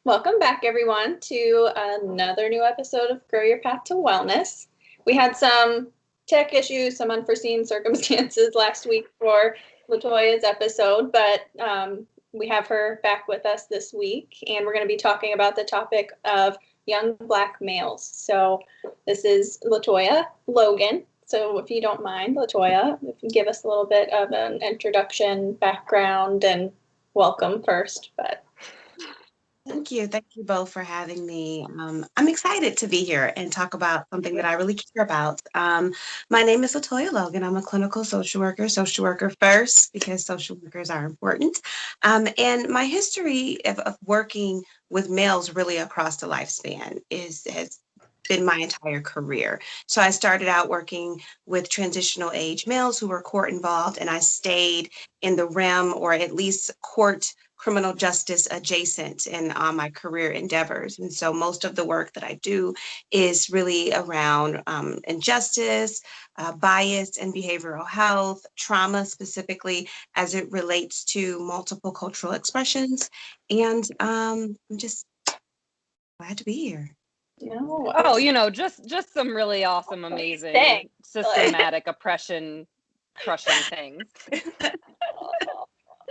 Welcome back, everyone, to another new episode of Grow Your Path to Wellness. We had some tech issues, some unforeseen circumstances last week for LaToya's episode, but we have her back with us this week, and we're going to be talking about the topic of young Black males. So this is LaToya Logan. So if you don't mind, LaToya, if you give us a little bit of an introduction, background, and welcome first, but Thank you. Thank you both for having me. I'm excited to be here and talk about something that I really care about. My name is LaToya Logan. I'm a clinical social worker first because social workers are important. And my history of working with males really across the lifespan has been my entire career. So I started out working with transitional age males who were court involved, and I stayed in the realm or at least court criminal justice adjacent in my career endeavors. And so most of the work that I do is really around injustice, bias and behavioral health, trauma specifically as it relates to multiple cultural expressions. And I'm just glad to be here. Just some really awesome, amazing, systematic oppression crushing things.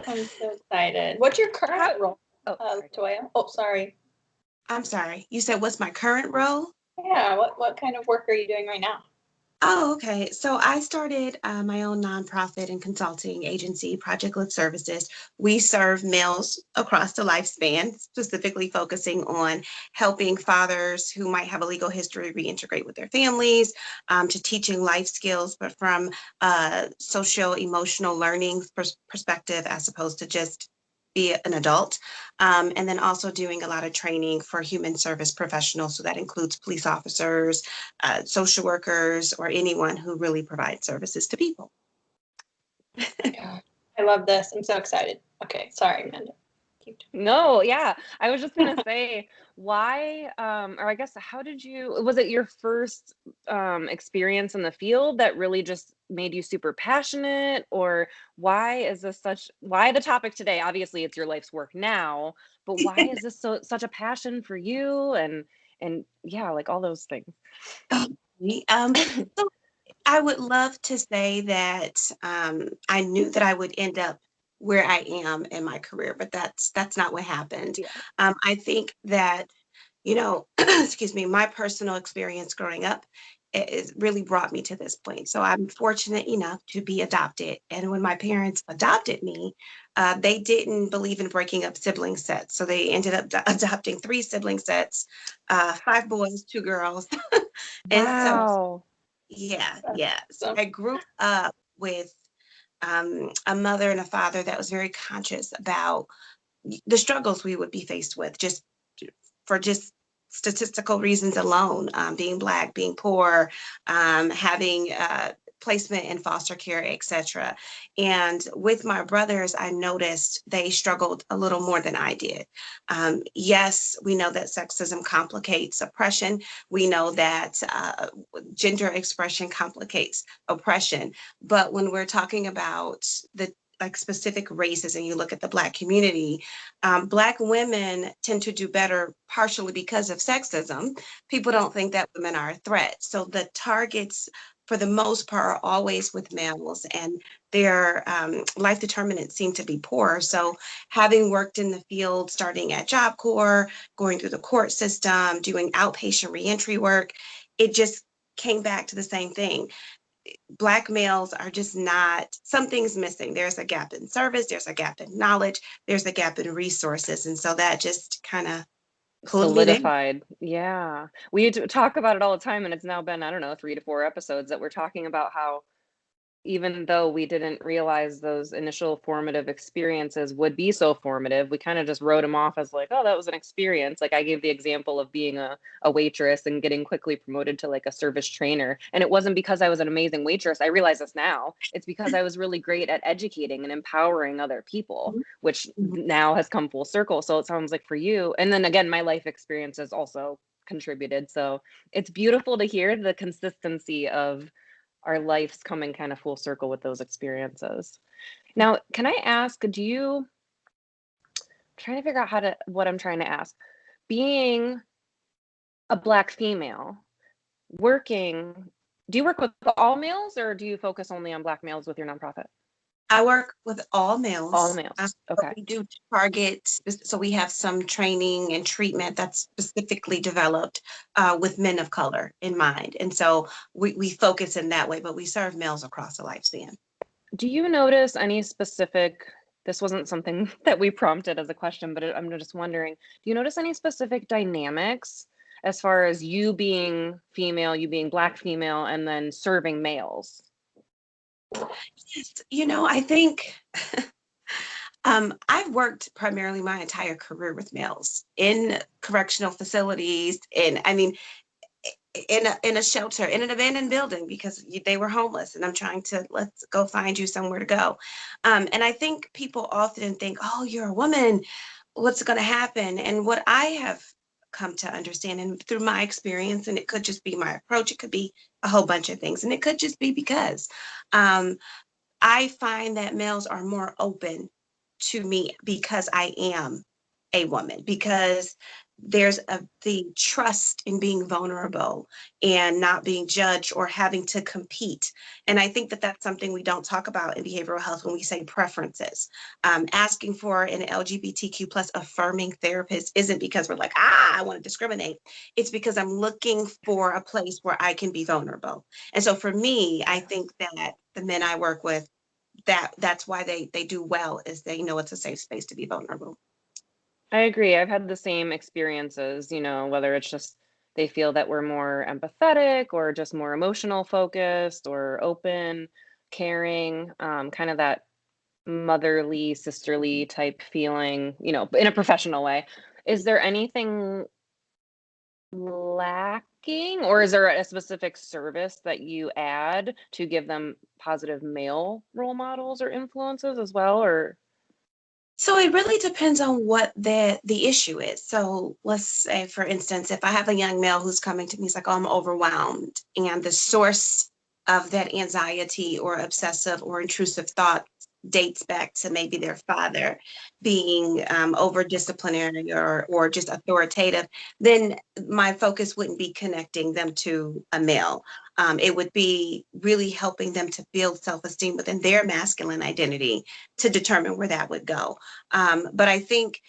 I'm so excited. What's your current role, LaToya? Oh, sorry. I'm sorry. You said, what's my current role? Yeah, what kind of work are you doing right now? Oh, okay. So I started my own nonprofit and consulting agency, Project Live Services. We serve males across the lifespan, specifically focusing on helping fathers who might have a legal history reintegrate with their families, to teaching life skills, but from a social-emotional learning perspective, as opposed to just be an adult. And then also doing a lot of training for human service professionals. So that includes police officers, social workers, or anyone who really provides services to people. I love this. I'm so excited. Okay, sorry, Amanda. No, yeah. I was just gonna say, why, or I guess, was it your first experience in the field that really just made you super passionate? Or why the topic today? Obviously, it's your life's work now, but why is this such a passion for you? And yeah, like all those things. So I would love to say that I knew that I would end up where I am in my career, but that's not what happened. Yeah. I think that, excuse me, my personal experience growing up is really brought me to this point. So I'm fortunate enough to be adopted. And when my parents adopted me, they didn't believe in breaking up sibling sets. So they ended up adopting 3 sibling sets, 5 boys, 2 girls. And Wow. yeah. So I grew up with a mother and a father that was very conscious about the struggles we would be faced with just for statistical reasons alone, being Black, being poor, having placement in foster care, etc. And with my brothers, I noticed they struggled a little more than I did. Yes, we know that sexism complicates oppression. We know that gender expression complicates oppression. But when we're talking about the specific races and you look at the Black community, Black women tend to do better partially because of sexism. People don't think that women are a threat. So the targets for the most part are always with males, and their life determinants seem to be poor. So having worked in the field, starting at Job Corps, going through the court system, doing outpatient reentry work, it just came back to the same thing. Black males are just not, something's missing. There's a gap in service, there's a gap in knowledge, there's a gap in resources. And so that just kind of Solidified. Yeah. We talk about it all the time, and it's now been, I don't know, 3 to 4 episodes that we're talking about how even though we didn't realize those initial formative experiences would be so formative, we kind of just wrote them off as like, oh, that was an experience. Like I gave the example of being a waitress and getting quickly promoted to like a service trainer. And it wasn't because I was an amazing waitress. I realize this now. It's because I was really great at educating and empowering other people, which now has come full circle. So it sounds like for you. And then again, my life experience has also contributed. So it's beautiful to hear the consistency of our lives coming kind of full circle with those experiences. Now, can I ask, I'm trying to figure out what I'm trying to ask. being a Black female working, do you work with all males or do you focus only on Black males with your nonprofit? I work with all All males. males. But Okay. we do target, so we have some training and treatment that's specifically developed with men of color in mind. And so we focus in that way, but we serve males across the lifespan. Do you notice any specific, this wasn't something that we prompted as a question, but I'm just wondering, do you notice any specific dynamics as far as you being female, you being Black female, and then serving males? Yes, I think I've worked primarily my entire career with males in correctional facilities, and I mean, in a shelter, in an abandoned building because they were homeless, and I'm trying to let's go find you somewhere to go. And I think people often think, oh, you're a woman, what's going to happen? And what I have come to understand, and through my experience, and it could just be my approach, it could be a whole bunch of things, and it could just be because um, I find that males are more open to me because I am a woman, because there's the trust in being vulnerable and not being judged or having to compete. And I think that that's something we don't talk about in behavioral health when we say preferences. Asking for an LGBTQ plus affirming therapist isn't because we're like, I want to discriminate. It's because I'm looking for a place where I can be vulnerable. And so for me, I think that the men I work with, that's why they do well, is they know it's a safe space to be vulnerable. I agree. I've had the same experiences, whether it's just they feel that we're more empathetic or just more emotional focused or open, caring, kind of that motherly, sisterly type feeling, in a professional way. Is there anything lacking, or is there a specific service that you add to give them positive male role models or influences as well? Or So it really depends on what the issue is. So let's say, for instance, if I have a young male who's coming to me, he's like, oh, I'm overwhelmed, and the source of that anxiety or obsessive or intrusive thought dates back to maybe their father being over disciplinary or just authoritative, then my focus wouldn't be connecting them to a male. It would be really helping them to build self-esteem within their masculine identity to determine where that would go. But I think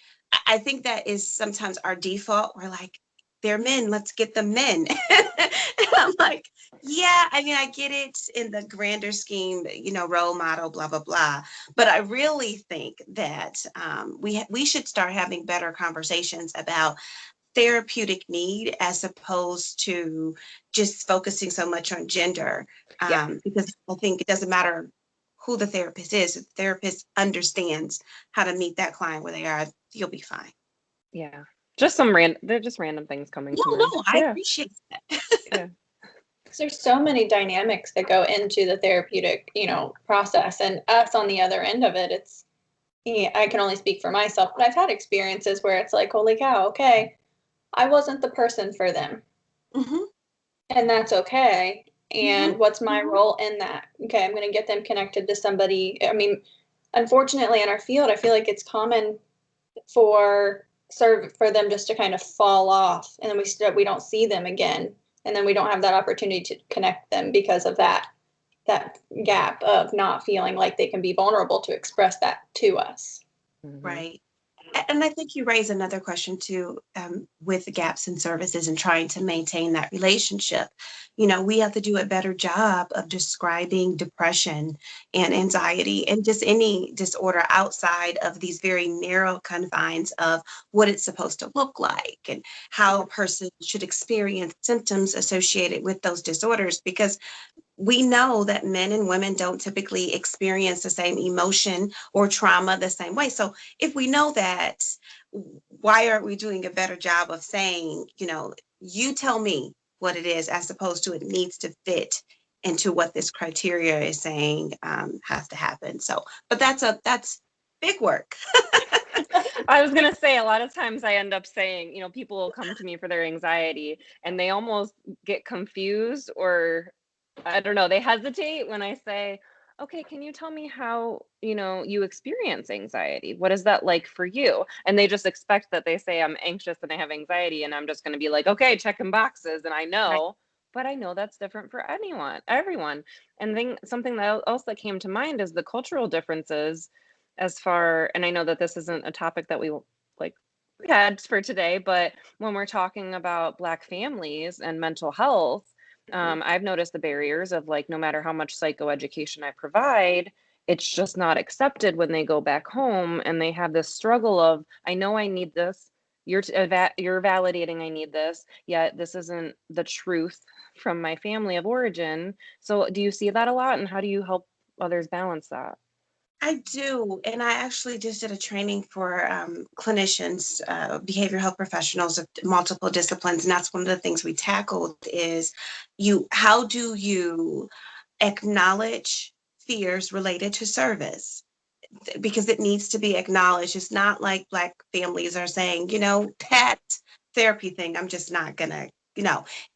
that is sometimes our default. We're like, they're men, let's get them men. And I'm like, yeah, I mean, I get it in the grander scheme, role model, blah, blah, blah. But I really think that we should start having better conversations about therapeutic need as opposed to just focusing so much on gender. yeah, Because I think it doesn't matter who the therapist is. If the therapist understands how to meet that client where they are, you'll be fine. yeah. They're just random things coming to mind. No, I Yeah, appreciate that. yeah. There's so many dynamics that go into the therapeutic, process, and us on the other end of it. It's, I can only speak for myself, but I've had experiences where it's like, holy cow, okay, I wasn't the person for them, Mm-hmm, and that's okay. mm-hmm, And what's my role in that? Okay, I'm going to get them connected to somebody. I mean, unfortunately, in our field, I feel like it's common for them just to kind of fall off, and then we don't see them again, and then we don't have that opportunity to connect them because of that gap of not feeling like they can be vulnerable to express that to us. Mhm. right. And I think you raise another question too, with the gaps in services and trying to maintain that relationship. We have to do a better job of describing depression and anxiety and just any disorder outside of these very narrow confines of what it's supposed to look like and how a person should experience symptoms associated with those disorders, because we know that men and women don't typically experience the same emotion or trauma the same way. So if we know that, why aren't we doing a better job of saying, you tell me what it is, as opposed to it needs to fit into what this criteria is saying has to happen. So, but that's big work. I was gonna say, a lot of times I end up saying, people will come to me for their anxiety and they almost get confused, or I don't know, they hesitate when I say, okay, can you tell me how, you experience anxiety? What is that like for you? And they just expect that they say I'm anxious and I have anxiety, and I'm just going to be like, okay, checking boxes. And I Right. know, but I know that's different for everyone. And then something else that came to mind is the cultural differences and I know that this isn't a topic that we like had for today, but when we're talking about Black families and mental health, I've noticed the barriers of like, no matter how much psychoeducation I provide, it's just not accepted when they go back home, and they have this struggle of, I know I need this. You're validating I need this, yet this isn't the truth from my family of origin. So do you see that a lot, and how do you help others balance that? I do. And I actually just did a training for clinicians, behavioral health professionals of multiple disciplines. And that's one of the things we tackled is how do you acknowledge fears related to service? Because it needs to be acknowledged. It's not like Black families are saying, that therapy thing, I'm just not gonna,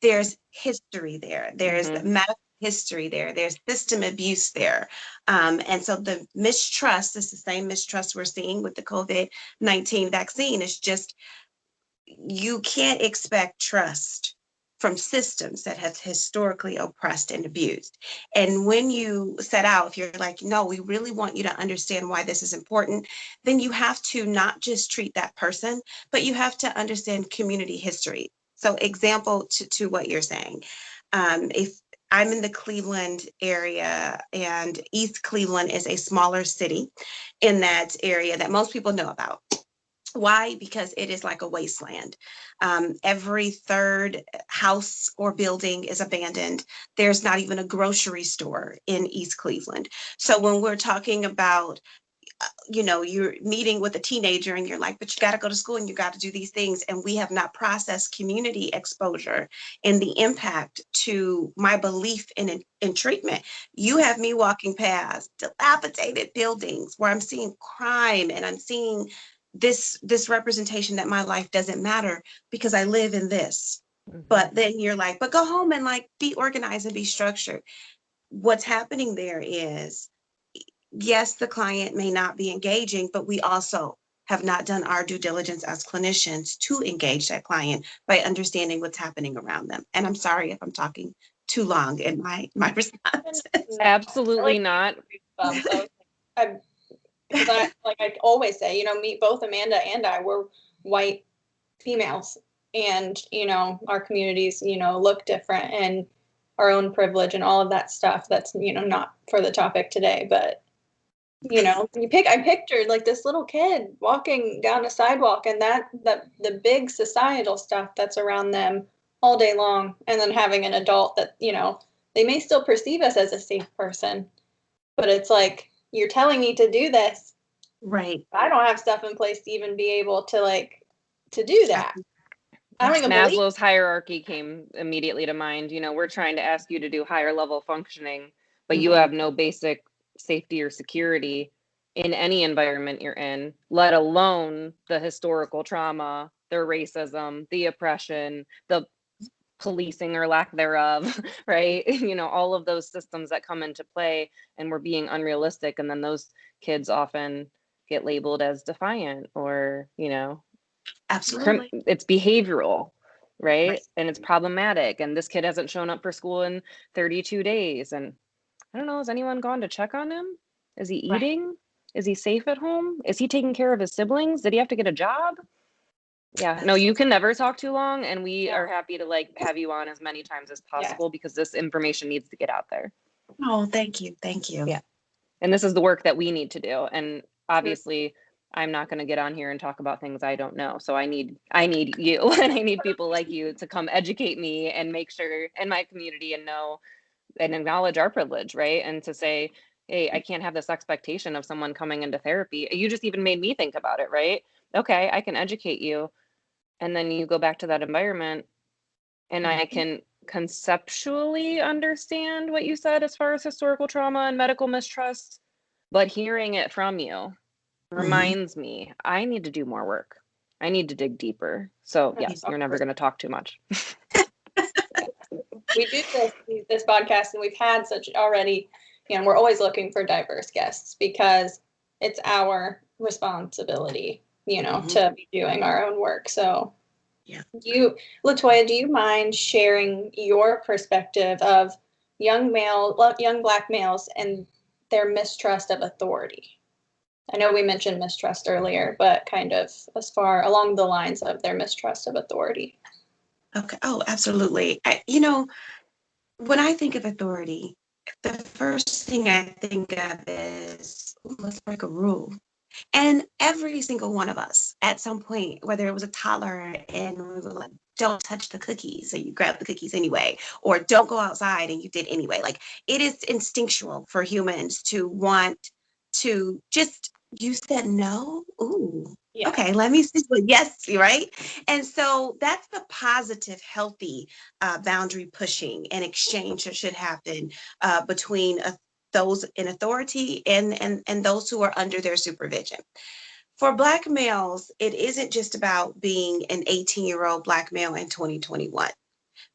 there's history there. There's Mm-hmm. medical history there. There's system abuse there. And so the mistrust is the same mistrust we're seeing with the COVID-19 vaccine. It's just, you can't expect trust from systems that have historically oppressed and abused. And when you set out, if you're like, no, we really want you to understand why this is important, then you have to not just treat that person, but you have to understand community history. So example to what you're saying, if I'm in the Cleveland area, and East Cleveland is a smaller city in that area that most people know about. Why? Because it is like a wasteland. Every third house or building is abandoned. There's not even a grocery store in East Cleveland. So when we're talking about, you're meeting with a teenager and you're like, but you got to go to school and you got to do these things. And we have not processed community exposure and the impact to my belief in treatment. You have me walking past dilapidated buildings where I'm seeing crime, and I'm seeing this representation that my life doesn't matter because I live in this. Mm-hmm. But then you're like, but go home and like be organized and be structured. What's happening there is, yes, the client may not be engaging, but we also have not done our due diligence as clinicians to engage that client by understanding what's happening around them. And I'm sorry if I'm talking too long in my response. Absolutely not. Because I always say, both Amanda and I were white females, and our communities look different, and our own privilege and all of that stuff. That's not for the topic today, but I pictured like this little kid walking down a sidewalk, and that the big societal stuff that's around them all day long, and then having an adult that they may still perceive us as a safe person, but it's like, you're telling me to do this, Right. I don't have stuff in place to even be able to do that. I don't even believe. Maslow's hierarchy came immediately to mind. We're trying to ask you to do higher level functioning, but you have no basic safety or security in any environment you're in, let alone the historical trauma, the racism, the oppression, the policing or lack thereof, right? All of those systems that come into play, and we're being unrealistic. And then those kids often get labeled as defiant, or, Absolutely. it's behavioral, right? Right. And it's problematic. And this kid hasn't shown up for school in 32 days. And I don't know, has anyone gone to check on him? Is he eating? Is he safe at home? Is he taking care of his siblings? Did he have to get a job? Yeah, no, you can never talk too long, and we are happy to like have you on as many times as possible, because this information needs to get out there. Oh, thank you. Thank you. Yeah. And this is the work that we need to do. And obviously, I'm not going to get on here and talk about things I don't know. So I need you, and I need people like you to come educate me and make sure in my community and know and acknowledge our privilege, right? And to say, hey, I can't have this expectation of someone coming into therapy. You just even made me think about it, right? Okay, I can educate you, and then you go back to that environment, and I can conceptually understand what you said as far as historical trauma and medical mistrust, but hearing it from you reminds me I need to do more work. I need to dig deeper. So yes, you're never going to talk too much. We do this podcast, and we've had such already And we're always looking for diverse guests because it's our responsibility, to be doing our own work. So yeah. LaToya, do you mind sharing your perspective of young Black males and their mistrust of authority? I know we mentioned mistrust earlier, but kind of as far along the lines of their mistrust of authority. Okay. Oh, absolutely. When I think of authority, the first thing I think of is, "Ooh, let's break a rule." And every single one of us at some point, whether it was a toddler and we were like, don't touch the cookies, so you grab the cookies anyway, or don't go outside and you did anyway. Like, it is instinctual for humans to want to just, you said no? Ooh, Yeah. okay, let me see what yes, right? And so that's the positive, healthy boundary pushing and exchange that should happen between those in authority and those who are under their supervision. For Black males, it isn't just about being an 18-year-old Black male in 2021,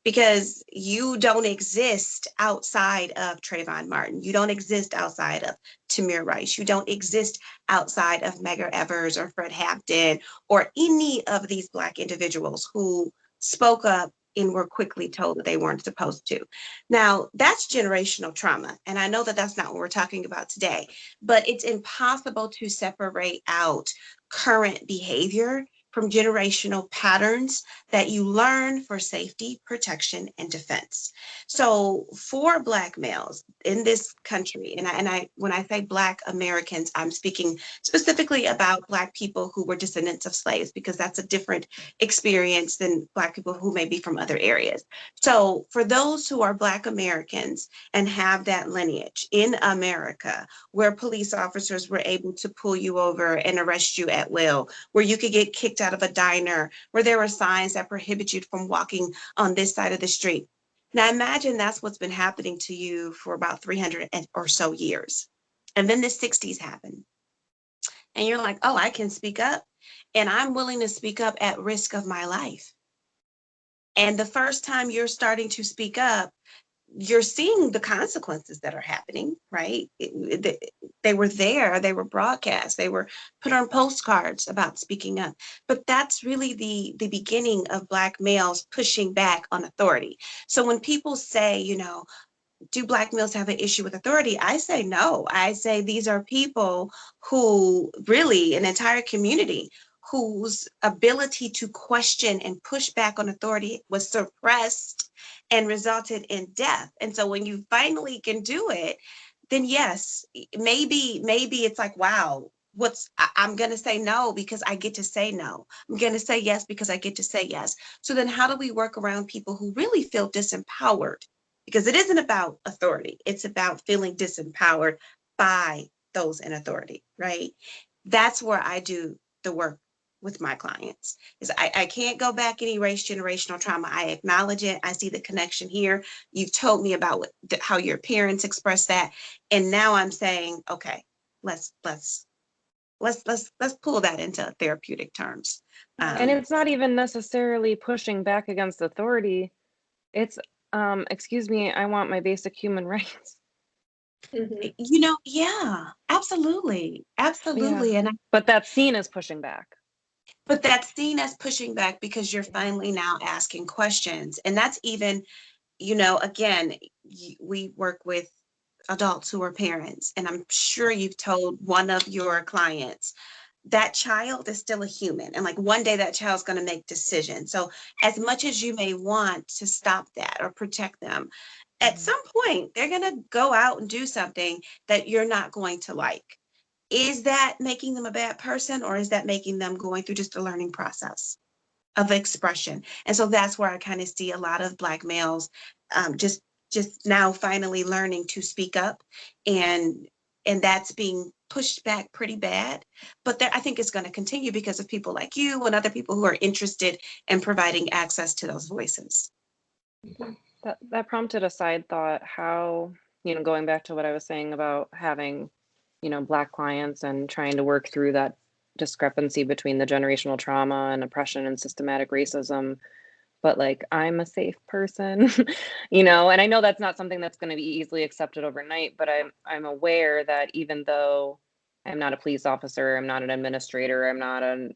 because you don't exist outside of Trayvon Martin. You don't exist outside of Tamir Rice. You don't exist outside of Medgar Evers or Fred Hampton or any of these Black individuals who spoke up and were quickly told that they weren't supposed to. Now, that's generational trauma. And I know that that's not what we're talking about today, but it's impossible to separate out current behavior from generational patterns that you learn for safety, protection, and defense. So for Black males in this country, and I when I say Black Americans, I'm speaking specifically about Black people who were descendants of slaves, because that's a different experience than Black people who may be from other areas. So for those who are Black Americans and have that lineage in America, where police officers were able to pull you over and arrest you at will, where you could get kicked out of a diner, where there were signs that prohibit you from walking on this side of the street. Now imagine that's what's been happening to you for about 300 or so years. And then the 60s happened. And you're like, oh, I can speak up. And I'm willing to speak up at risk of my life. And the first time you're starting to speak up, you're seeing the consequences that are happening, right? They were there, they were broadcast, they were put on postcards about speaking up. But that's really the beginning of Black males pushing back on authority. So when people say, do Black males have an issue with authority? I say no. I say these are people who really, an entire community whose ability to question and push back on authority was suppressed and resulted in death. And so when you finally can do it, then yes, maybe it's like, wow, I'm going to say no because I get to say no. I'm going to say yes because I get to say yes. So then how do we work around people who really feel disempowered? Because it isn't about authority. It's about feeling disempowered by those in authority, right? That's where I do the work with my clients. Is I can't go back and erase generational trauma. I acknowledge it. I see the connection here. You've told me about how your parents expressed that, and now I'm saying, okay, let's pull that into therapeutic terms. And it's not even necessarily pushing back against authority. It's, excuse me, I want my basic human rights. Yeah, absolutely, absolutely. Yeah. But that's seen as pushing back. But that's seen as pushing back because you're finally now asking questions. And that's even, again, we work with adults who are parents, and I'm sure you've told one of your clients that child is still a human, and like one day that child's going to make decisions. So as much as you may want to stop that or protect them, at some point they're going to go out and do something that you're not going to like. Is that making them a bad person, or is that making them going through just a learning process of expression? And so that's where I kind of see a lot of Black males just now finally learning to speak up, and that's being pushed back pretty bad. But I think it's going to continue because of people like you and other people who are interested in providing access to those voices. That prompted a side thought, how, going back to what I was saying about having, Black clients and trying to work through that discrepancy between the generational trauma and oppression and systematic racism. but like, I'm a safe person, you know, and I know that's not something that's going to be easily accepted overnight, but I'm aware that even though I'm not a police officer, I'm not an administrator, I'm not I'm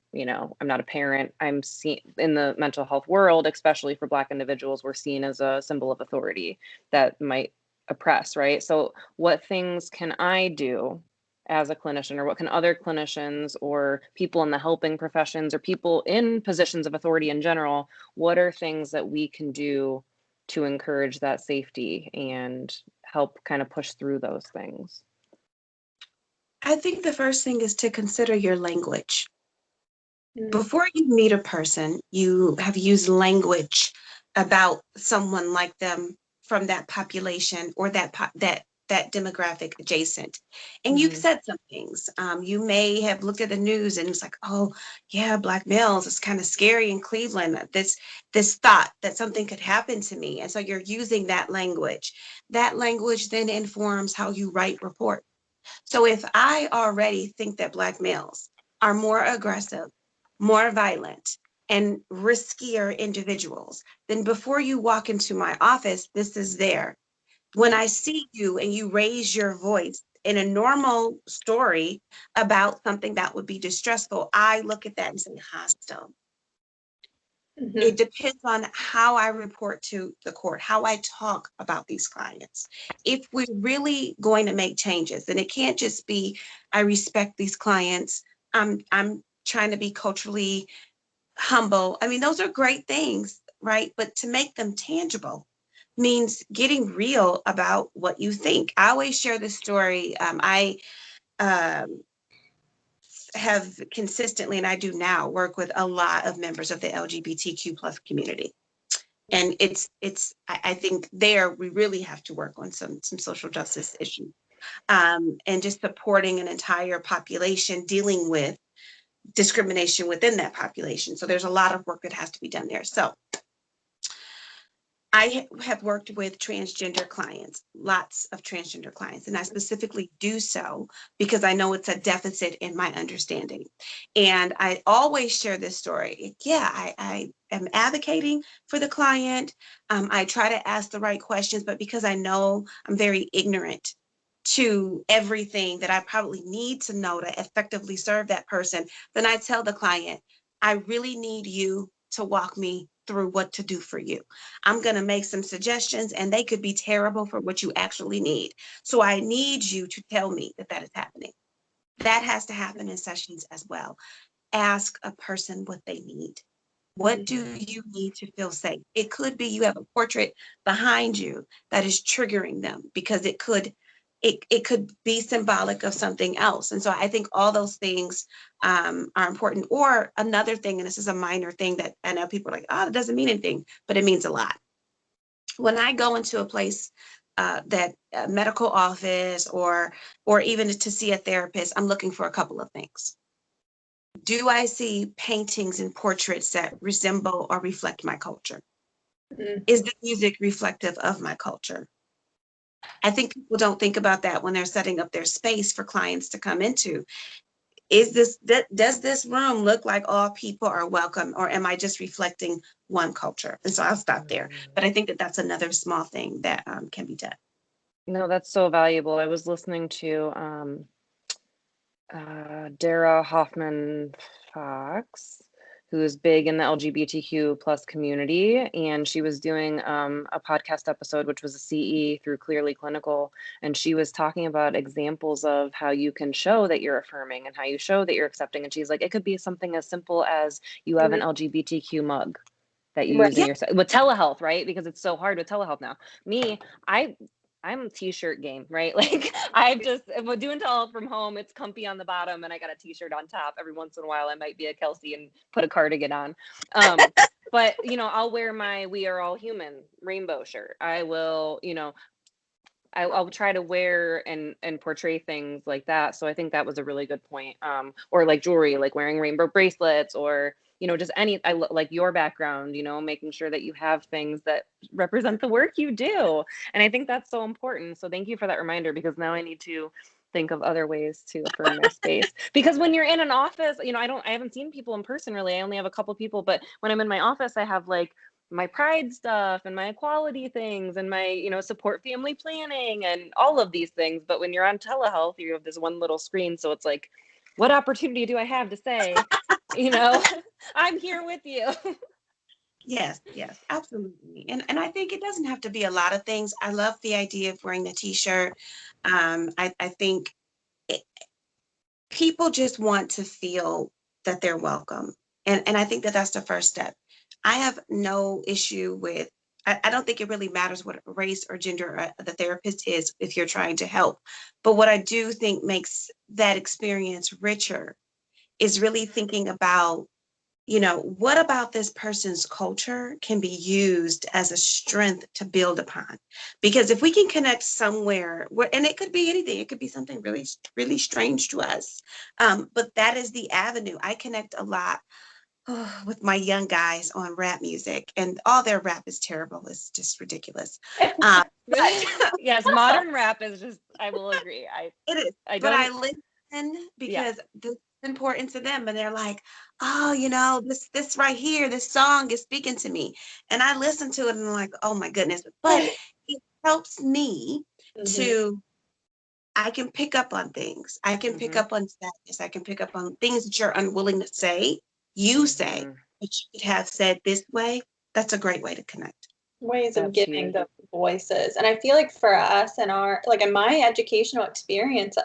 not a parent, I'm seen in the mental health world, especially for Black individuals, we're seen as a symbol of authority that might oppress, right? So what things can I do as a clinician, or what can other clinicians or people in the helping professions or people in positions of authority in general, what are things that we can do to encourage that safety and help kind of push through those things? I think the first thing is to consider your language. Before you meet a person, you have used language about someone like them from that population or that demographic adjacent. And you've said some things. You may have looked at the news and it's like, oh yeah, Black males, it's kind of scary in Cleveland. This thought that something could happen to me. And so you're using that language. That language then informs how you write report. So if I already think that Black males are more aggressive, more violent, and riskier individuals, then before you walk into my office, this is there. When I see you and you raise your voice in a normal story about something that would be distressful, I look at that and say hostile. It depends on how I report to the court, how I talk about these clients. If we're really going to make changes, then it can't just be, I respect these clients. I'm trying to be culturally humble. I mean, those are great things, right? But to make them tangible means getting real about what you think. I always share this story. I have consistently, and I do now, work with a lot of members of the LGBTQ plus community. And I think there we really have to work on some social justice issues, and just supporting an entire population dealing with discrimination within that population. So there's a lot of work that has to be done there. So I have worked with transgender clients, lots of transgender clients, and I specifically do so because I know it's a deficit in my understanding. And I always share this story. Yeah, I am advocating for the client. I try to ask the right questions, but because I know I'm very ignorant to everything that I probably need to know to effectively serve that person, then I tell the client, I really need you to walk me through what to do for you. I'm going to make some suggestions and they could be terrible for what you actually need. So I need you to tell me that that is happening. That has to happen in sessions as well. Ask a person what they need. What do you need to feel safe? It could be you have a portrait behind you that is triggering them because it could be symbolic of something else. And so I think all those things are important. Or another thing, and this is a minor thing that I know people are like, oh, it doesn't mean anything, but it means a lot. When I go into a place, that medical office or even to see a therapist, I'm looking for a couple of things. Do I see paintings and portraits that resemble or reflect my culture? Is the music reflective of my culture? I think people don't think about that when they're setting up their space for clients to come into. Does this room look like all people are welcome, or am I just reflecting one culture? And so I'll stop there. But I think that that's another small thing that can be done. No, that's so valuable. I was listening to Dara Hoffman Fox, who is big in the LGBTQ plus community, and she was doing a podcast episode, which was a CE through Clearly Clinical, and she was talking about examples of how you can show that you're affirming and how you show that you're accepting. And she's like, it could be something as simple as you have an LGBTQ mug that you use in your with telehealth, right? Because it's so hard with telehealth now. I'm t-shirt game, right? Like if we're doing telehealth from home, it's comfy on the bottom and I got a t-shirt on top. Every once in a while I might be a Kelsi and put a cardigan on. But I'll wear my We Are All Human rainbow shirt. I will, I'll try to wear and portray things like that. So I think that was a really good point. Or like jewelry, like wearing rainbow bracelets, or just like your background, making sure that you have things that represent the work you do. And I think that's so important. So thank you for that reminder, because now I need to think of other ways to affirm my space. Because when you're in an office, I haven't seen people in person really. I only have a couple people, but when I'm in my office, I have like my pride stuff and my equality things and my, support family planning and all of these things. But when you're on telehealth, you have this one little screen. So it's like, what opportunity do I have to say, I'm here with you? Yes, absolutely. And I think it doesn't have to be a lot of things. I love the idea of wearing the t-shirt. I think people just want to feel that they're welcome. And I think that that's the first step. I have no issue with, I don't think it really matters what race or gender the therapist is if you're trying to help. But what I do think makes that experience richer is really thinking about, what about this person's culture can be used as a strength to build upon? Because if we can connect somewhere where, and it could be anything, it could be something really, really strange to us. But that is the avenue. I connect a lot with my young guys on rap music, and all their rap is terrible. It's just ridiculous. But Yes, modern rap is just, I will agree. it is. But I listen because this is important to them, and they're like, oh, this right here, this song is speaking to me. And I listen to it and I'm like, oh my goodness. But it helps me to, I can pick up on things. I can pick up on sadness. I can pick up on things that you're unwilling to say. You say, but you could have said this way. That's a great way to connect. Ways of giving the voices. And I feel like for us and in my educational experience,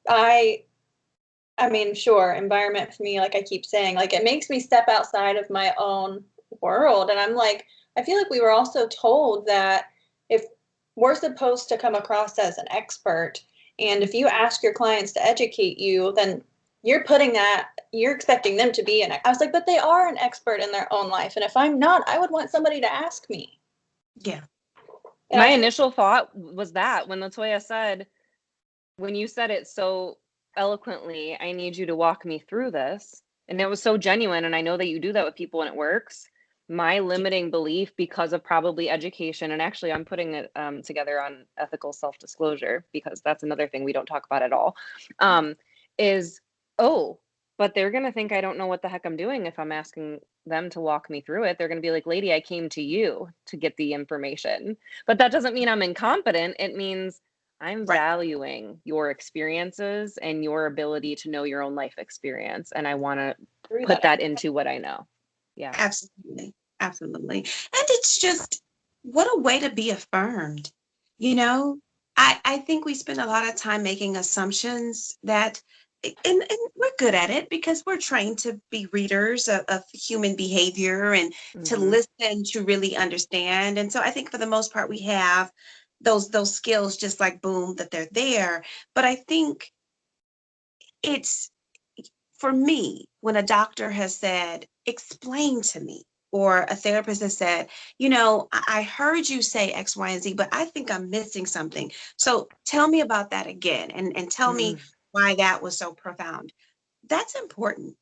I mean, sure, environment for me, like I keep saying, like it makes me step outside of my own world. And I'm like, I feel like we were also told that if we're supposed to come across as an expert, and if you ask your clients to educate you, then you're expecting them to be I was like, but they are an expert in their own life. And if I'm not, I would want somebody to ask me. Yeah. My initial thought was that when LaToya said, when you said it so eloquently, I need you to walk me through this. And it was so genuine. And I know that you do that with people and it works. My limiting belief, because of probably education, and actually I'm putting it together on ethical self-disclosure, because that's another thing we don't talk about at all, is, but they're going to think I don't know what the heck I'm doing if I'm asking them to walk me through it. They're going to be like, lady, I came to you to get the information. But that doesn't mean I'm incompetent. It means I'm valuing your experiences and your ability to know your own life experience. And I want to put that into what I know. Yeah. Absolutely. Absolutely. And it's just, what a way to be affirmed. I think we spend a lot of time making assumptions that, and we're good at it because we're trained to be readers of human behavior and to listen, to really understand. And so I think for the most part, we have those skills, just like boom, that they're there. But I think it's, for me, when a doctor has said, explain to me, or a therapist has said, I heard you say X, Y, and Z, but I think I'm missing something. So tell me about that again, and tell me why that was so profound. That's important.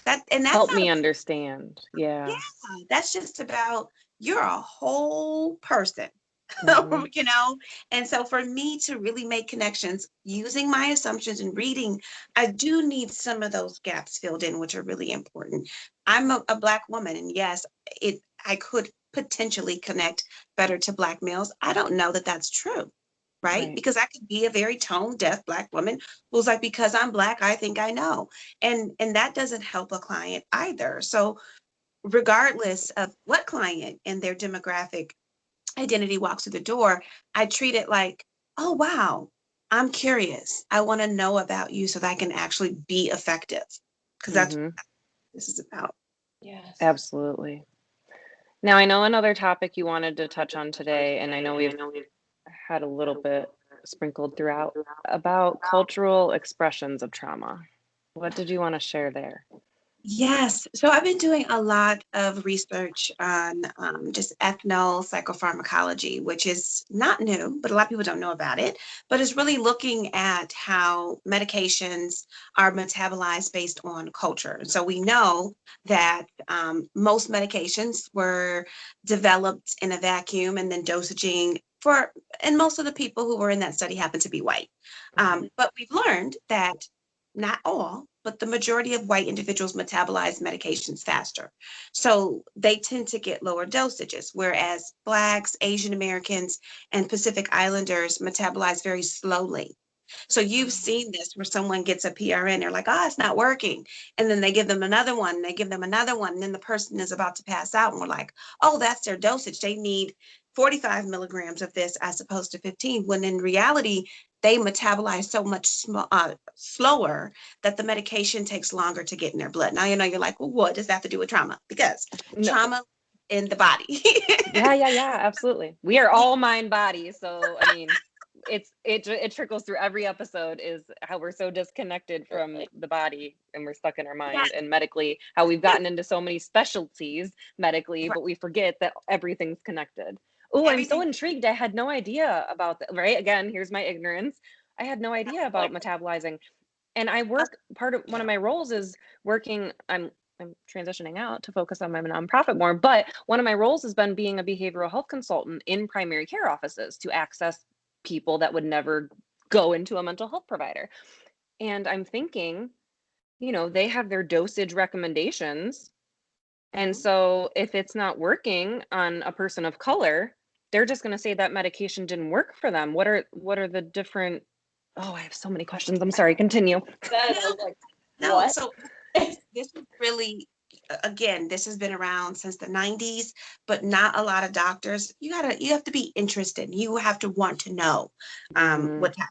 That's help me understand. Yeah. That's just about, you're a whole person. And so for me to really make connections using my assumptions and reading, I do need some of those gaps filled in, which are really important. I'm a Black woman, and yes, I could potentially connect better to Black males. I don't know that that's true, right? Because I could be a very tone deaf Black woman who's like, because I'm Black, I think I know, and that doesn't help a client either. So regardless of what client and their demographic identity walks through the door, I treat it like, oh, wow, I'm curious. I want to know about you so that I can actually be effective. Because that's what this is about. Yes. Absolutely. Now, I know another topic you wanted to touch on today, and I know we've had a little bit sprinkled throughout, about cultural expressions of trauma. What did you want to share there? Yes. So I've been doing a lot of research on just ethnopsychopharmacology, which is not new, but a lot of people don't know about it, but it's really looking at how medications are metabolized based on culture. So we know that most medications were developed in a vacuum, and then dosaging and most of the people who were in that study happened to be white. But we've learned that not all, but the majority of white individuals metabolize medications faster. So they tend to get lower dosages, whereas Blacks, Asian Americans, and Pacific Islanders metabolize very slowly. So you've seen this where someone gets a PRN, they're like, oh, it's not working. And then they give them another one, and they give them another one. And then the person is about to pass out. And we're like, oh, that's their dosage. They need 45 milligrams of this as opposed to 15, when in reality, they metabolize so much slower that the medication takes longer to get in their blood. Now, you're like, well, what does that have to do with trauma? Because trauma in the body. Yeah, absolutely. We are all mind body. So, I mean, it trickles through every episode, is how we're so disconnected from the body and we're stuck in our mind, and medically, how we've gotten into so many specialties medically, but we forget that everything's connected. Oh, I'm so intrigued. I had no idea about that, right? Again, here's my ignorance. I had no idea about metabolizing. And I work, one of my roles is working, I'm transitioning out to focus on my nonprofit more, but one of my roles has been being a behavioral health consultant in primary care offices to access people that would never go into a mental health provider. And I'm thinking, they have their dosage recommendations. And so if it's not working on a person of color, they're just going to say that medication didn't work for them. What are the different, I have so many questions. I'm sorry, continue. No, so this is really, again, this has been around since the 90s, but not a lot of doctors. You have to be interested. You have to want to know what's happening.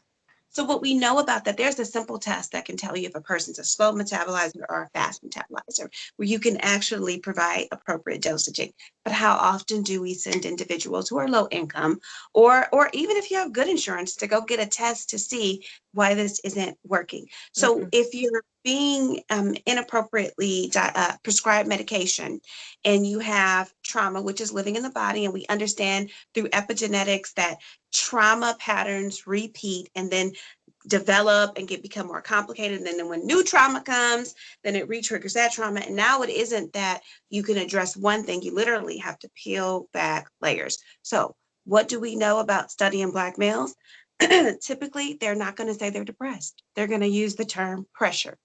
So what we know about that, there's a simple test that can tell you if a person's a slow metabolizer or a fast metabolizer, where you can actually provide appropriate dosaging. But how often do we send individuals who are low income, or even if you have good insurance, to go get a test to see why this isn't working? So if you're being inappropriately prescribed medication, and you have trauma, which is living in the body, and we understand through epigenetics that trauma patterns repeat and then develop and become more complicated. And then when new trauma comes, then it re-triggers that trauma. And now it isn't that you can address one thing, you literally have to peel back layers. So what do we know about studying Black males? Typically, they're not going to say they're depressed. They're going to use the term pressure.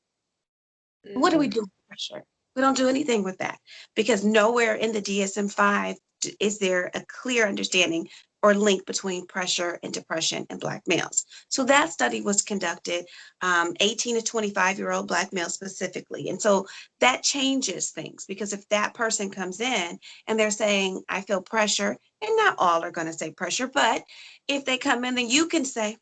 What do we do with pressure? We don't do anything with that, because nowhere in the DSM-5 is there a clear understanding or link between pressure and depression in Black males. So that study was conducted 18 to 25-year-old Black males specifically. And so that changes things, because if that person comes in and they're saying, I feel pressure, and not all are going to say pressure, but if they come in, then you can say,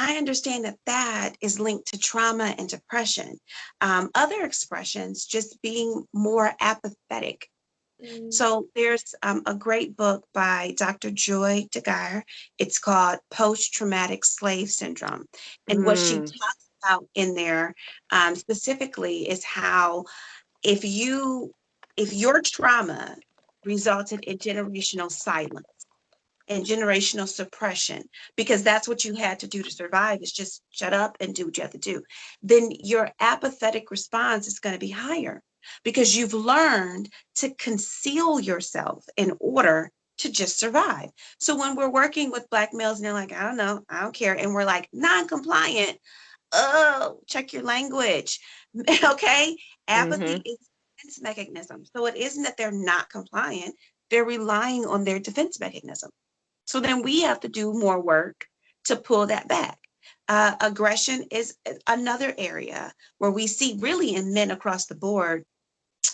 I understand that is linked to trauma and depression. Other expressions, just being more apathetic. So there's a great book by Dr. Joy DeGuire. It's called Post-Traumatic Slave Syndrome. And what she talks about in there specifically is how if your trauma resulted in generational silence and generational suppression, because that's what you had to do to survive, is just shut up and do what you have to do, then your apathetic response is going to be higher, because you've learned to conceal yourself in order to just survive. So when we're working with Black males and they're like, I don't know, I don't care, and we're like, non-compliant, oh, check your language. Okay, apathy is a defense mechanism. So it isn't that they're not compliant, they're relying on their defense mechanism. So then we have to do more work to pull that back. Aggression is another area where we see really in men across the board.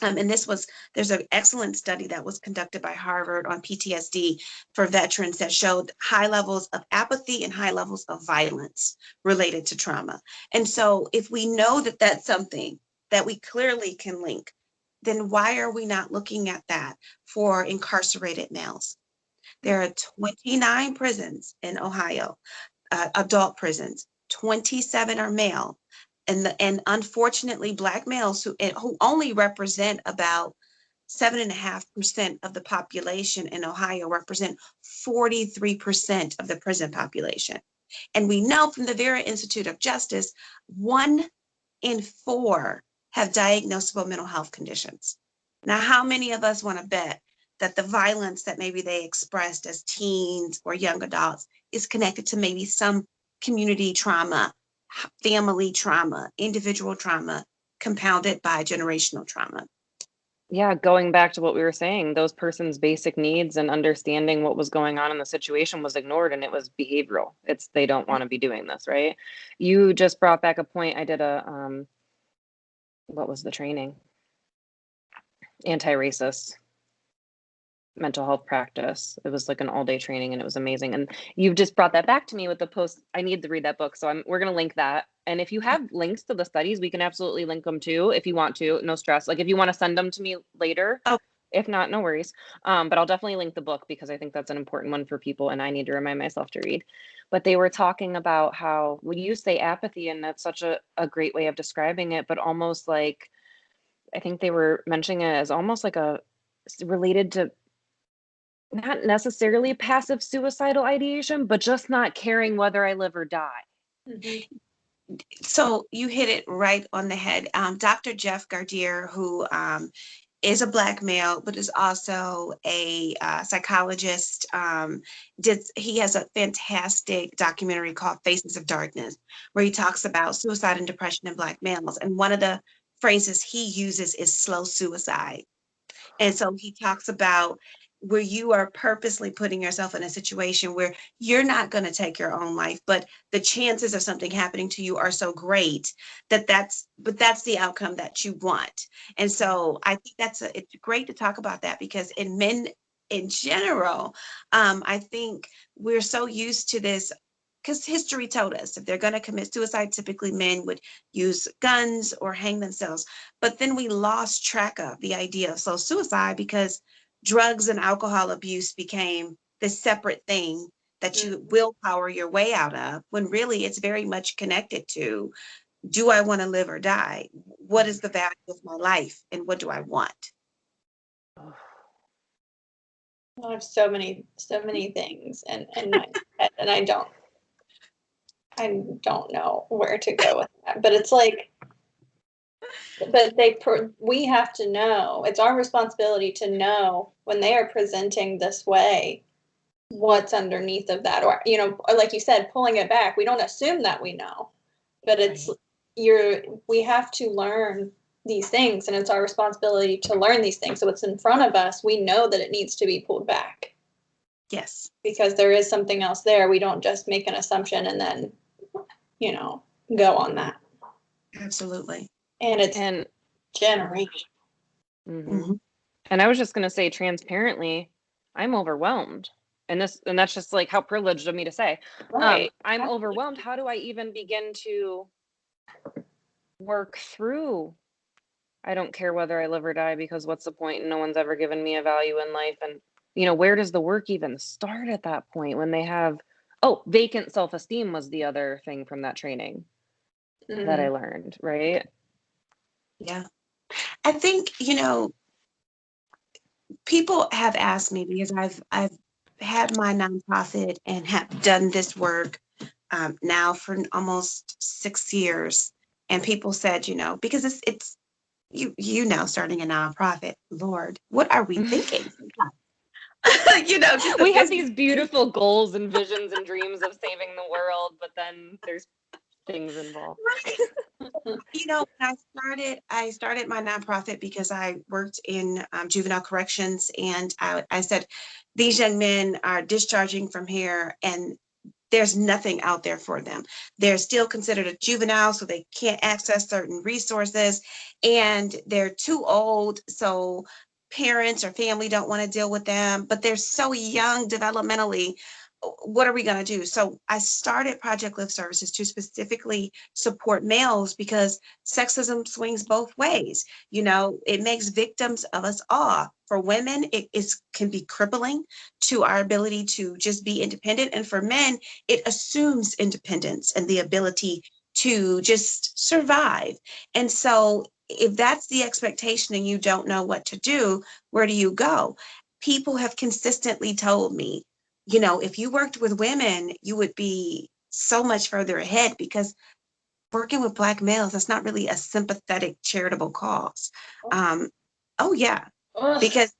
And there's an excellent study that was conducted by Harvard on PTSD for veterans that showed high levels of apathy and high levels of violence related to trauma. And so if we know that that's something that we clearly can link, then why are we not looking at that for incarcerated males? There are 29 prisons in Ohio, adult prisons. 27 are male. And unfortunately, Black males who only represent about 7.5% of the population in Ohio represent 43% of the prison population. And we know from the Vera Institute of Justice, 1 in 4 have diagnosable mental health conditions. Now, how many of us want to bet that the violence that maybe they expressed as teens or young adults is connected to maybe some community trauma? family trauma, individual trauma, compounded by generational trauma. Yeah, going back to what we were saying, those person's basic needs and understanding what was going on in the situation was ignored, and it was behavioral. It's they don't want to be doing this, right? You just brought back a point. I did a what was the training? Anti-racist mental health practice. It was like an all-day training, and it was amazing. And you've just brought that back to me with the post. I need to read that book, so we're going to link that. And if you have links to the studies, we can absolutely link them too if you want to. No stress. Like if you want to send them to me later. Oh. If not, no worries. But I'll definitely link the book because I think that's an important one for people, and I need to remind myself to read. But they were talking about how, when you say apathy, and that's such a great way of describing it, but almost like, I think they were mentioning it as almost like related to not necessarily passive suicidal ideation, but just not caring whether I live or die. Mm-hmm. So you hit it right on the head. Dr. Jeff Gardier, who is a Black male, but is also a psychologist. He has a fantastic documentary called Faces of Darkness, where he talks about suicide and depression in Black males. And one of the phrases he uses is slow suicide. And so he talks about where you are purposely putting yourself in a situation where you're not going to take your own life, but the chances of something happening to you are so great that's the outcome that you want. And so I think it's great to talk about that, because in men in general, I think we're so used to this, because history told us if they're going to commit suicide, typically men would use guns or hang themselves. But then we lost track of the idea of slow suicide because drugs and alcohol abuse became this separate thing that you willpower your way out of, when really it's very much connected to, do I want to live or die? What is the value of my life, and what do I want? I have so many things and my head, and I don't know where to go with that. But it's like, we have to know. It's our responsibility to know when they are presenting this way, what's underneath of that, or like you said, pulling it back. We don't assume that we know, but it's we have to learn these things, and it's our responsibility to learn these things. So it's in front of us. We know that it needs to be pulled back. Yes, because there is something else there. We don't just make an assumption and then go on that. Absolutely. And it's generation. Mm-hmm. And I was just going to say, transparently, I'm overwhelmed. And that's just like how privileged of me to say. Right. I'm overwhelmed. How do I even begin to work through, I don't care whether I live or die, because what's the point? No one's ever given me a value in life. And, where does the work even start at that point when they have, vacant self-esteem was the other thing from that training that I learned, right? Yeah. I think, people have asked me, because I've had my nonprofit and have done this work now for almost 6 years. And people said, because it's starting a nonprofit, Lord, what are we thinking? We have these beautiful goals and visions and dreams of saving the world, but then there's things involved. When I started my nonprofit because I worked in juvenile corrections, and I said, these young men are discharging from here, and there's nothing out there for them. They're still considered a juvenile, so they can't access certain resources, and they're too old, so parents or family don't want to deal with them, but they're so young developmentally. What are we going to do? So I started Project Lift Services to specifically support males, because sexism swings both ways. It makes victims of us all. For women, it can be crippling to our ability to just be independent. And for men, it assumes independence and the ability to just survive. And so if that's the expectation and you don't know what to do, where do you go? People have consistently told me, if you worked with women, you would be so much further ahead, because working with Black males, that's not really a sympathetic charitable cause. Oh yeah, because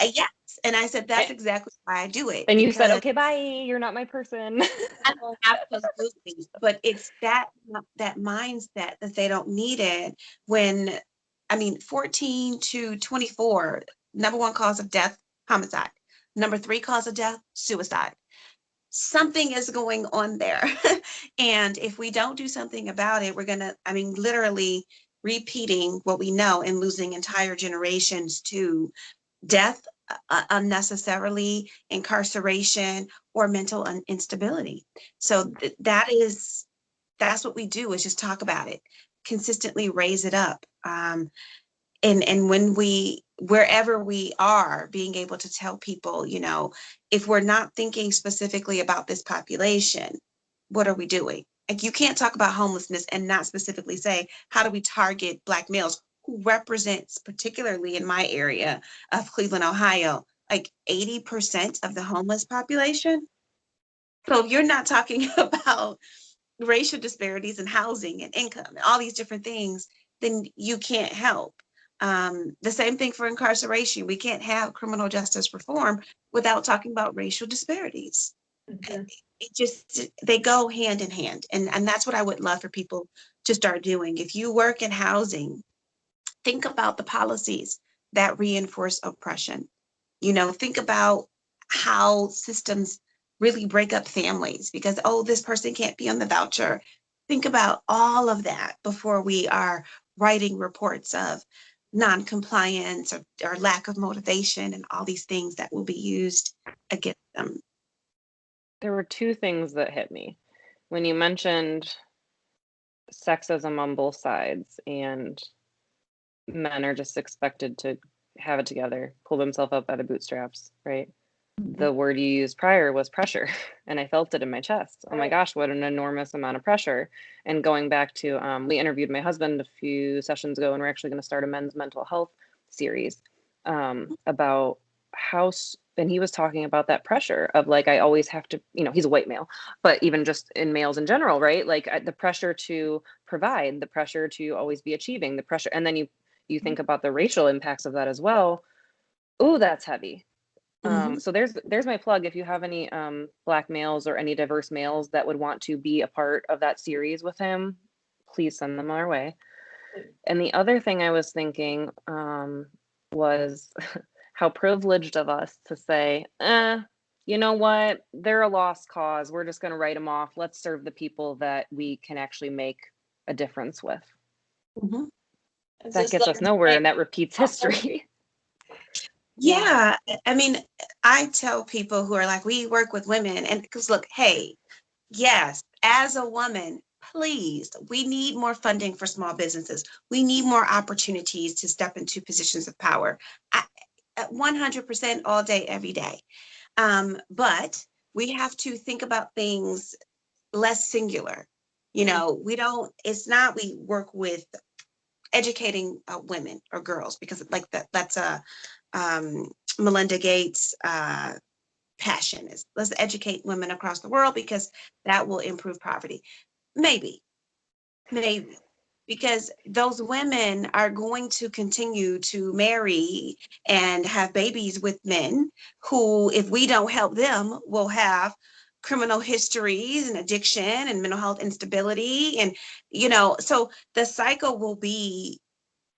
yes, And I said, that's exactly why I do it. And you said, okay, bye. You're not my person. Absolutely. But it's that mindset that they don't need it when, 14 to 24, number one cause of death, homicide. Number 3 cause of death, suicide. Something is going on there. And if we don't do something about it, we're going to, literally repeating what we know and losing entire generations to death, unnecessarily, incarceration, or mental instability. So that's what we do, is just talk about it, consistently raise it up. And when wherever we are, being able to tell people, if we're not thinking specifically about this population, what are we doing? Like, you can't talk about homelessness and not specifically say, how do we target Black males, who represents, particularly in my area of Cleveland, Ohio, like 80% of the homeless population. So if you're not talking about racial disparities in housing and income and all these different things, then you can't help. The same thing for incarceration. We can't have criminal justice reform without talking about racial disparities. Mhm. They go hand in hand. And that's what I would love for people to start doing. If you work in housing, think about the policies that reinforce oppression. Think about how systems really break up families because, oh, this person can't be on the voucher. Think about all of that before we are writing reports of non-compliance or lack of motivation and all these things that will be used against them. There were 2 things that hit me when you mentioned sexism on both sides, and men are just expected to have it together, pull themselves up by the bootstraps, right? The word you used prior was pressure, and I felt it in my chest. Oh my gosh, what an enormous amount of pressure. And going back to, we interviewed my husband a few sessions ago, and we're actually going to start a men's mental health series about how, and he was talking about that pressure of like, I always have to, he's a white male, but even just in males in general, right? Like the pressure to provide, the pressure to always be achieving, the pressure. And then you think about the racial impacts of that as well. Oh, that's heavy. So there's my plug. If you have any Black males or any diverse males that would want to be a part of that series with him, please send them our way. And the other thing I was thinking was how privileged of us to say, you know what, they're a lost cause. We're just going to write them off. Let's serve the people that we can actually make a difference with. That gets us nowhere, and that repeats history. Yeah. I tell people who are like, we work with women, and because look, hey, yes, as a woman, please, we need more funding for small businesses. We need more opportunities to step into positions of power. 100% all day, every day. But we have to think about things less singular. We work with educating women or girls, because like that's a Melinda Gates passion, is let's educate women across the world because that will improve poverty. Maybe, because those women are going to continue to marry and have babies with men who, if we don't help them, will have criminal histories and addiction and mental health instability. And, so the cycle will be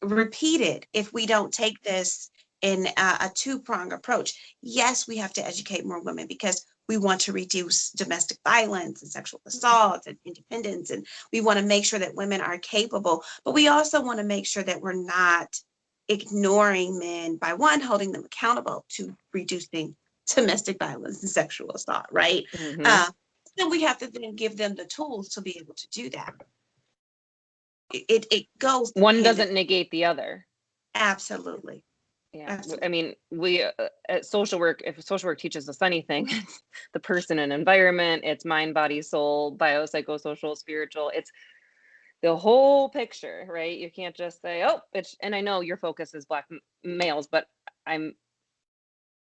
repeated if we don't take this in a two-pronged approach. Yes, we have to educate more women because we want to reduce domestic violence and sexual assault and independence, and we want to make sure that women are capable, but we also want to make sure that we're not ignoring men by, one, holding them accountable to reducing domestic violence and sexual assault, right? Then we have to then give them the tools to be able to do that. It goes, one doesn't negate the other. Absolutely. Yeah. Absolutely. We at social work, if social work teaches us anything, it's the person and environment, it's mind, body, soul, biopsychosocial, spiritual, it's the whole picture, right? You can't just say, oh, and I know your focus is Black males, but I'm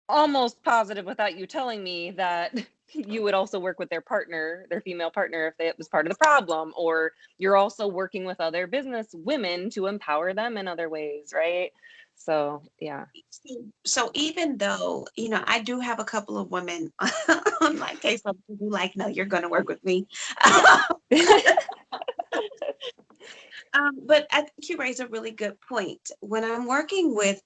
almost positive, without you telling me, that you would also work with their partner, their female partner, if it was part of the problem, or you're also working with other business women to empower them in other ways, right? So yeah. So even though, I do have a couple of women on my case who like, no, you're going to work with me. But I think you raise a really good point. When I'm working with,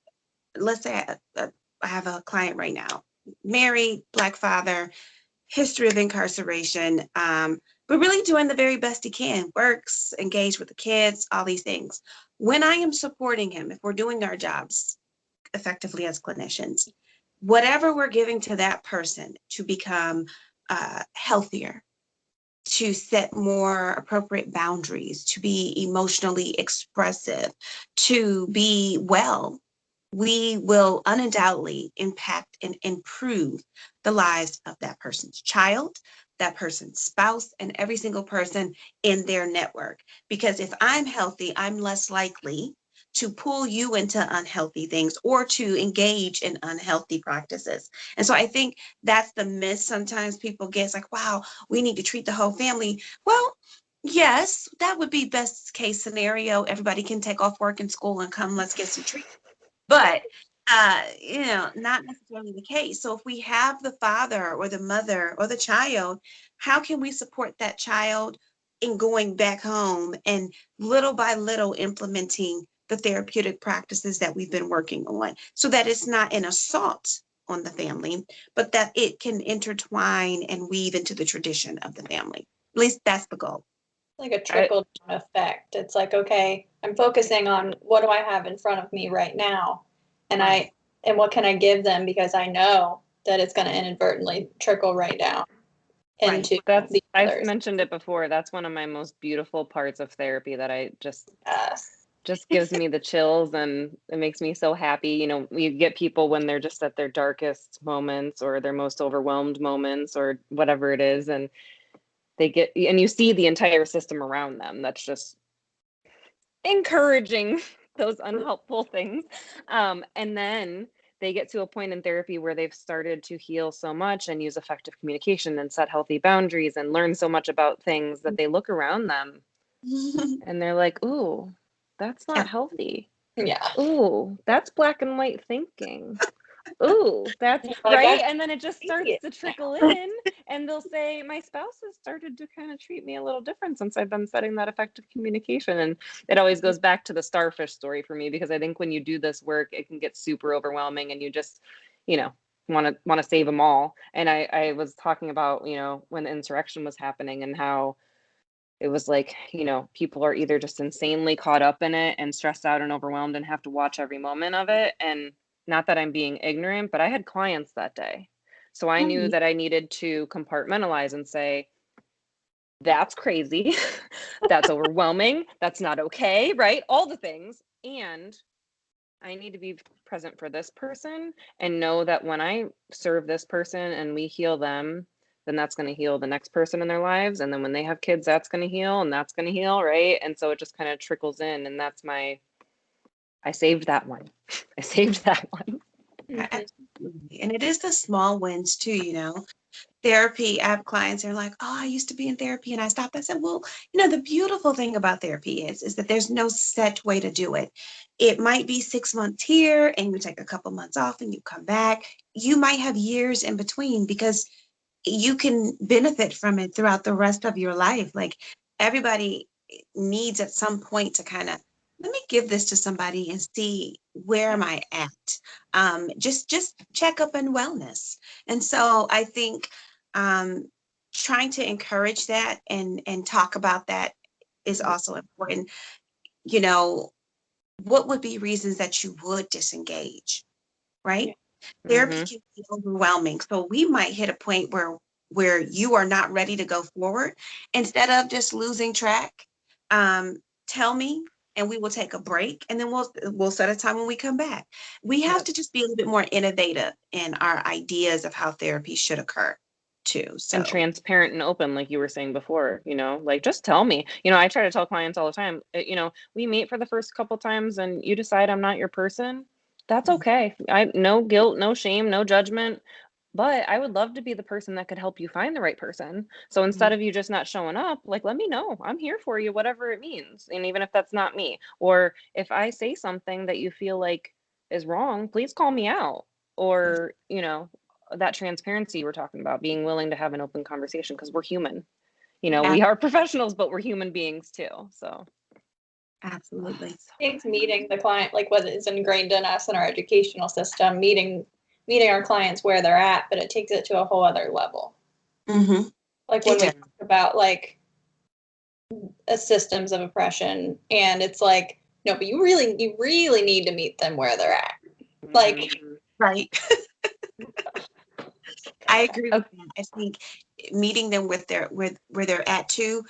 let's say I have a client right now, married, Black father, history of incarceration, but really doing the very best he can, works, engaged with the kids, all these things. When I am supporting him, if we're doing our jobs effectively as clinicians, whatever we're giving to that person to become healthier, to set more appropriate boundaries, to be emotionally expressive, to be well, we will undoubtedly impact and improve the lives of that person's child, that person's spouse, and every single person in their network. Because if I'm healthy, I'm less likely to pull you into unhealthy things or to engage in unhealthy practices. And so I think that's the miss sometimes people get. It's like, wow, we need to treat the whole family. Well, yes, that would be best case scenario. Everybody can take off work and school and come, let's get some treatment. But not necessarily the case. So if we have the father or the mother or the child, how can we support that child in going back home and little by little implementing the therapeutic practices that we've been working on, so that it's not an assault on the family, but that it can intertwine and weave into the tradition of the family. At least that's the goal. Like a trickle down effect. It's like, okay, I'm focusing on what do I have in front of me right now, and and what can I give them, because I know that it's going to inadvertently trickle right down into the I've others. mentioned it before. That's one of my most beautiful parts of therapy that I just gives me the chills, and it makes me so happy. You get people when they're just at their darkest moments or their most overwhelmed moments or whatever it is, and you see the entire system around them that's just encouraging those unhelpful things. And then they get to a point in therapy where they've started to heal so much and use effective communication and set healthy boundaries and learn so much about things that they look around them and they're like, ooh, that's not healthy. Yeah. Ooh, that's black and white thinking. Ooh, that's right. And then it just starts to trickle in, and they'll say, my spouse has started to kind of treat me a little different since I've been setting that effective communication. And it always goes back to the starfish story for me, because I think when you do this work, it can get super overwhelming and you just, want to save them all. And I was talking about, when the insurrection was happening and how it was like, people are either just insanely caught up in it and stressed out and overwhelmed and have to watch every moment of it. And not that I'm being ignorant, but I had clients that day. So I knew that I needed to compartmentalize and say, that's crazy. That's overwhelming. That's not okay, right? All the things. And I need to be present for this person and know that when I serve this person and we heal them, then that's going to heal the next person in their lives. And then when they have kids, that's going to heal and that's going to heal, right? And so it just kind of trickles in. And that's I saved that one. I saved that one. Absolutely. And it is the small wins too, Therapy, I have clients who are like, oh, I used to be in therapy and I stopped. I said, well, the beautiful thing about therapy is that there's no set way to do it. It might be 6 months here and you take a couple months off and you come back. You might have years in between, because you can benefit from it throughout the rest of your life. Like, everybody needs at some point to kind of, let me give this to somebody and see where am I at. Just checkup and wellness. And so I think trying to encourage that and talk about that is also important. What would be reasons that you would disengage, right? Therapy can be overwhelming. So we might hit a point where you are not ready to go forward. Instead of just losing track, tell me and we will take a break, and then we'll set a time when we come back. We have to just be a little bit more innovative in our ideas of how therapy should occur too. So. And transparent and open, like you were saying before, like, just tell me. I try to tell clients all the time, we meet for the first couple times and you decide I'm not your person. That's okay. No guilt, no shame, no judgment. but I would love to be the person that could help you find the right person. So instead of you just not showing up, like, let me know. I'm here for you, whatever it means. And even if that's not me, or if I say something that you feel like is wrong, please call me out. Or, you know, that transparency you were talking about, being willing to have an open conversation, because we're human. You know, we are professionals, but we're human beings too. So absolutely. It's meeting the client, like what is ingrained in us in our educational system, meeting our clients where they're at, but it takes it to a whole other level. Mm-hmm. Like when we talk about like systems of oppression, and it's like, no, but you really need to meet them where they're at. Like, right. I agree with that. I think meeting them with where they're at too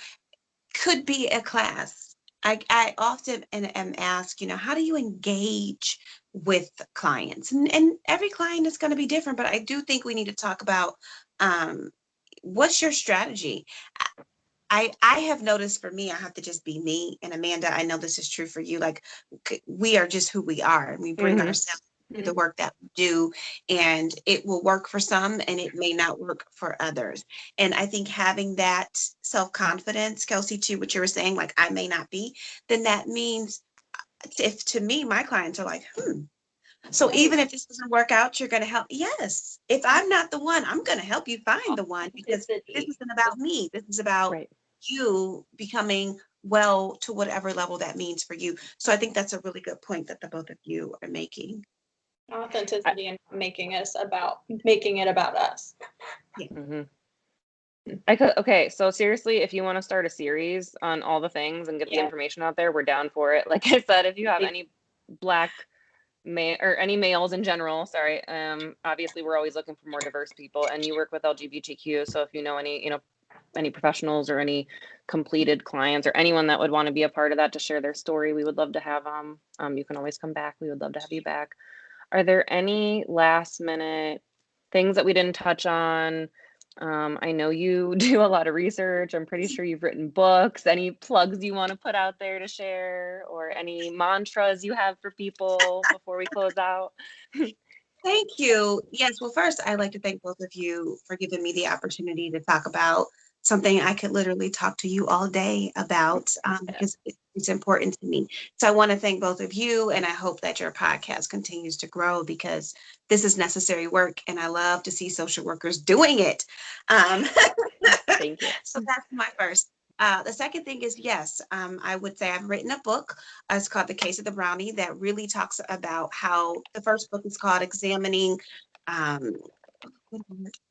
could be a class. I often am asked, you know, how do you engage with clients? And every client is going to be different, but I do think we need to talk about what's your strategy? I have noticed, for me, I have to just be me. And Amanda, I know this is true for you. Like, we are just who we are, and we bring ourselves to the work that we do, and it will work for some and it may not work for others. And I think having that self-confidence, Kelsi, to what you were saying, like, I may not be, then that means, if to me, my clients are like, so even if this doesn't work out, you're going to help. Yes. If I'm not the one, I'm going to help you find the one, because this isn't about me. This is about you becoming well to whatever level that means for you. So I think that's a really good point that the both of you are making. Authenticity and making it about us. Yeah. Okay, so seriously, if you want to start a series on all the things and get the information out there, we're down for it. Like I said, if you have any Black or any males in general, sorry, obviously we're always looking for more diverse people, and you work with LGBTQ, so if you know any professionals or any completed clients or anyone that would want to be a part of that to share their story, we would love to have them. You can always come back. We would love to have you back. Are there any last minute things that we didn't touch on? I know you do a lot of research. I'm pretty sure you've written books. Any plugs you want to put out there to share, or any mantras you have for people before we close out? Thank you. Yes. Well, first, I'd like to thank both of you for giving me the opportunity to talk about something I could literally talk to you all day about, because it's important to me. So I want to thank both of you, and I hope that your podcast continues to grow, because this is necessary work, and I love to see social workers doing it. Thank you. So that's my first. The second thing is, yes, I would say I've written a book. It's called The Case of the Brownie, that really talks about how the first book is called Examining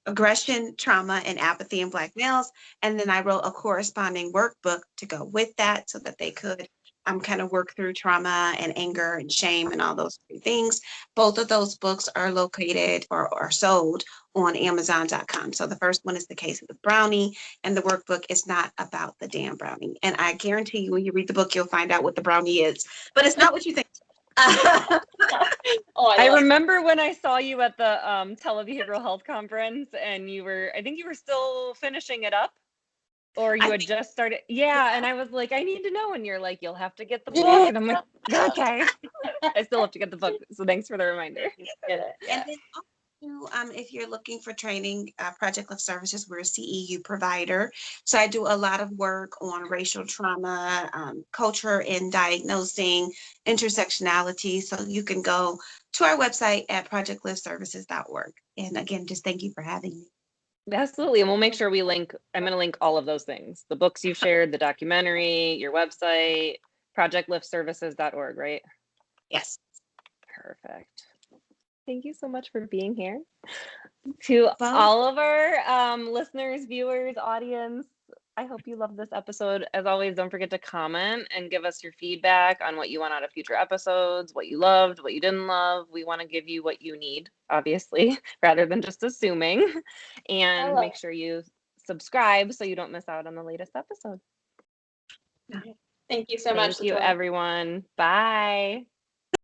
Aggression, Trauma, and Apathy in Black Males. And then I wrote a corresponding workbook to go with that, so that they could kind of work through trauma and anger and shame and all those things. Both of those books are located or are sold on Amazon.com. So the first one is The Case of the Brownie, and the workbook is Not About the Damn Brownie. And I guarantee you, when you read the book, you'll find out what the brownie is, but it's not what you think. I remember when I saw you at the telebehavioral health conference, and I think you were still finishing it up, or you had just started. Yeah. And I was like, I need to know. And you're like, you'll have to get the book. And I'm like, okay. I still have to get the book. So thanks for the reminder. Get it. Yeah. And then also, if you're looking for training, Project Lift Services, we're a CEU provider. So I do a lot of work on racial trauma, culture in diagnosing, intersectionality. So you can go to our website at projectliftservices.org. And again, just thank you for having me. Absolutely. And we'll make sure I'm going to link all of those things. The books you shared, the documentary, your website, projectliftservices.org, right? Yes. Perfect. Thank you so much for being here. To all of our listeners, viewers, audience, I hope you love this episode. As always, don't forget to comment and give us your feedback on what you want out of future episodes, what you loved, what you didn't love. We want to give you what you need, obviously, rather than just assuming. And make sure you subscribe so you don't miss out on the latest episode. Thank you so much. Thank you, everyone. Bye.